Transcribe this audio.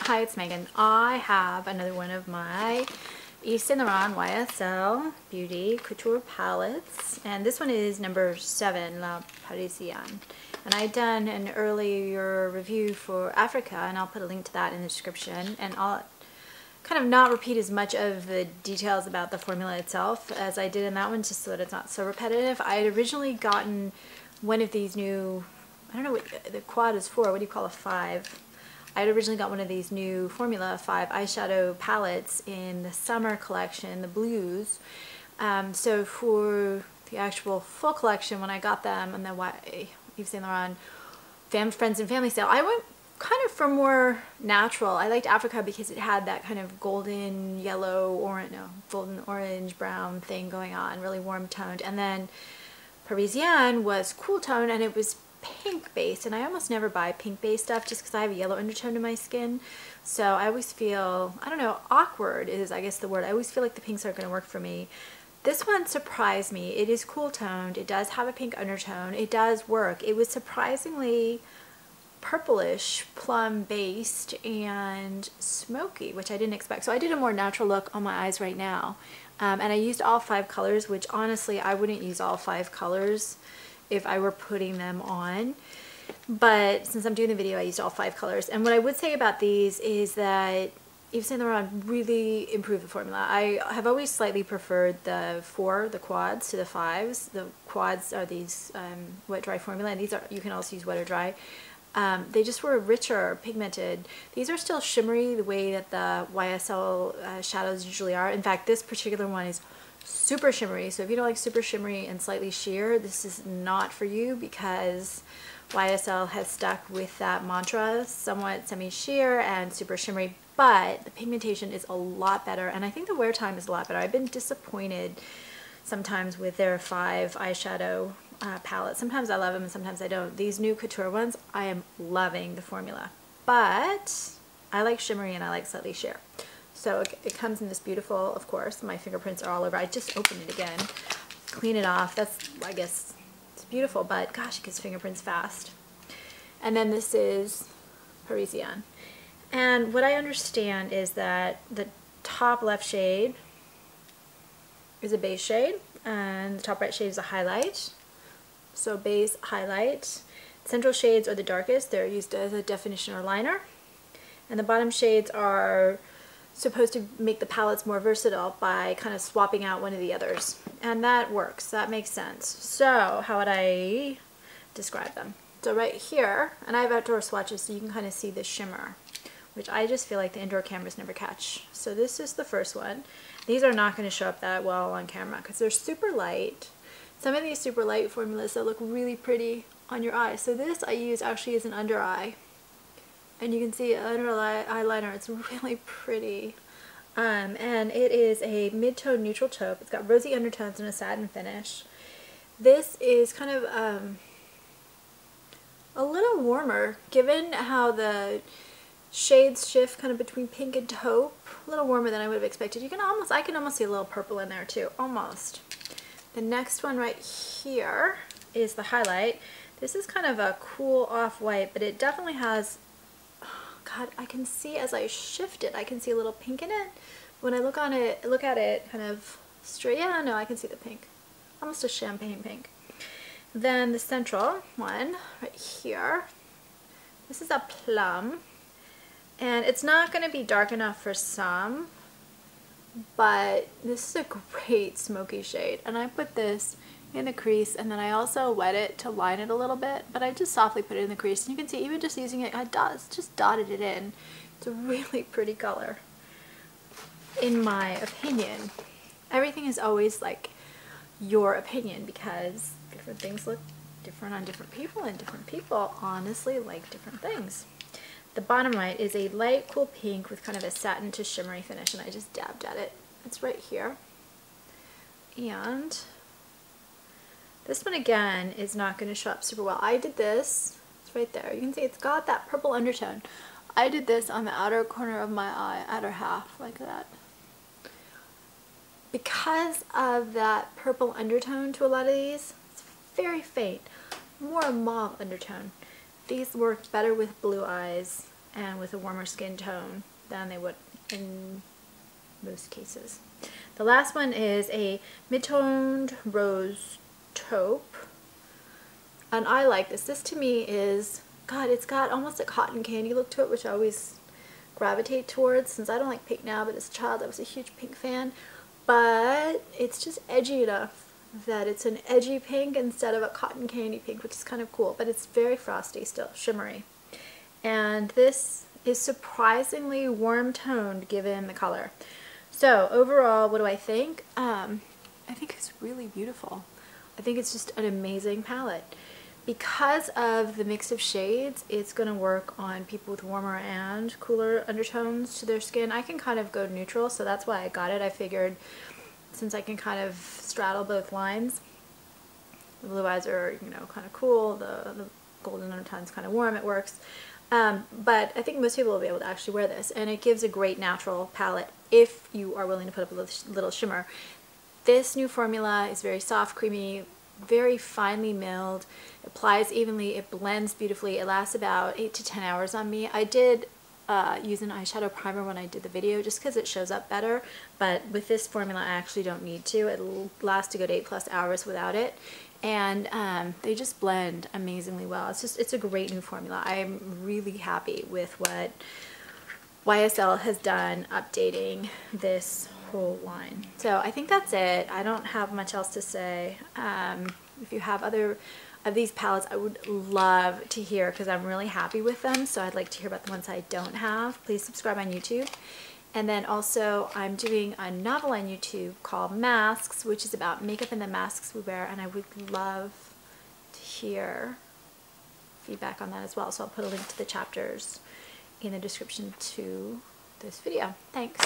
Hi, it's Megan. I have another one of my Yves Saint Laurent YSL Beauty Couture palettes, and this one is number 7, La Parisienne. And I've done an earlier review for Africa, and I'll put a link to that in the description, and I'll kind of not repeat as much of the details about the formula itself as I did in that one, just so that it's not so repetitive. I had originally gotten one of these new, I don't know what the quad is for, what do you call a 5? I had originally got one of these new Formula 5 eyeshadow palettes in the summer collection, the blues. So for the actual full collection, when I got them on the Yves Saint Laurent Friends and Family sale, I went kind of for more natural. I liked Africa because it had that kind of golden yellow, golden orange brown thing going on, really warm toned. And then Parisienne was cool tone, and it was pink based, and I almost never buy pink based stuff just because I have a yellow undertone to my skin, so I always feel, I don't know, awkward is I guess the word. I always feel like the pinks aren't going to work for me. This one surprised me. It is cool toned, it does have a pink undertone, it does work. It was surprisingly purplish, plum based, and smoky, which I didn't expect. So I did a more natural look on my eyes right now, and I used all 5 colors, which honestly I wouldn't use all 5 colors if I were putting them on, but since I'm doing the video, I used all 5 colors. And what I would say about these is that Yves Saint Laurent really improved the formula. I have always slightly preferred the quads to the 5s. The quads are these wet dry formula, and these are, you can also use wet or dry. They just were richer, pigmented. These are still shimmery the way that the YSL shadows usually are. In fact, this particular one is super shimmery, so if you don't like super shimmery and slightly sheer, this is not for you, because YSL has stuck with that mantra, somewhat semi-sheer and super shimmery, but the pigmentation is a lot better, and I think the wear time is a lot better. I've been disappointed sometimes with their 5 eyeshadow palettes. Sometimes I love them and sometimes I don't. These new Couture ones, I am loving the formula, but I like shimmery and I like slightly sheer. So it comes in this beautiful, of course, my fingerprints are all over. I just opened it again, clean it off. That's, I guess, it's beautiful, but gosh, it gets fingerprints fast. And then this is Parisienne. And what I understand is that the top left shade is a base shade, and the top right shade is a highlight. So base, highlight. Central shades are the darkest. They're used as a definition or liner. And the bottom shades are supposed to make the palettes more versatile by kind of swapping out one of the others, and that works, that makes sense. So how would I describe them? So right here, and I have outdoor swatches so you can kind of see the shimmer, which I just feel like the indoor cameras never catch. So this is the first one. These are not going to show up that well on camera because they're super light. Some of these super light formulas that look really pretty on your eye. So this I use actually as an under eye. And you can see under eyeliner, it's really pretty. And it is a mid-tone neutral taupe. It's got rosy undertones and a satin finish. This is kind of a little warmer, given how the shades shift kind of between pink and taupe. A little warmer than I would have expected. I can almost see a little purple in there too, almost. The next one right here is the highlight. This is kind of a cool off-white, but it definitely has, God, I can see as I shift it, I can see a little pink in it. When I look at it kind of straight, yeah, no, I can see the pink. Almost a champagne pink. Then the central one, right here, this is a plum. And it's not going to be dark enough for some, but this is a great smoky shade. And I put this in the crease, and then I also wet it to line it a little bit, but I just softly put it in the crease, and you can see even just using it, I just dotted it in. It's a really pretty color, in my opinion. Everything is always like your opinion, because different things look different on different people, and different people honestly like different things. The bottom right is a light cool pink with kind of a satin to shimmery finish, and I just dabbed at it. It's right here. And this one again is not going to show up super well. I did this, it's right there. You can see it's got that purple undertone. I did this on the outer corner of my eye, outer half, like that. Because of that purple undertone to a lot of these, it's very faint, more a mauve undertone. These work better with blue eyes and with a warmer skin tone than they would in most cases. The last one is a mid-toned rose taupe, and I like this. This to me is, God, it's got almost a cotton candy look to it, which I always gravitate towards since I don't like pink now, but as a child I was a huge pink fan. But it's just edgy enough that it's an edgy pink instead of a cotton candy pink, which is kind of cool, but it's very frosty still, shimmery. And this is surprisingly warm toned given the color. So overall, what do I think? I think it's really beautiful. I think it's just an amazing palette. Because of the mix of shades, it's going to work on people with warmer and cooler undertones to their skin. I can kind of go neutral, so that's why I got it. I figured since I can kind of straddle both lines, the blue eyes are, you know, kind of cool, the golden undertone's kind of warm, it works. But I think most people will be able to actually wear this, and it gives a great natural palette if you are willing to put up a little shimmer. This new formula is very soft, creamy, very finely milled, applies evenly, it blends beautifully, it lasts about 8 to 10 hours on me. I did use an eyeshadow primer when I did the video just because it shows up better, but with this formula I actually don't need to. It'll last a good 8+ hours without it, and they just blend amazingly well. It's a great new formula. I'm really happy with what YSL has done updating this whole line. So I think that's it. I don't have much else to say. If you have other of these palettes, I would love to hear, because I'm really happy with them, so I'd like to hear about the ones I don't have. Please subscribe on YouTube. And then also I'm doing a novel on YouTube called Masks, which is about makeup and the masks we wear, and I would love to hear feedback on that as well. So I'll put a link to the chapters in the description to this video. Thanks.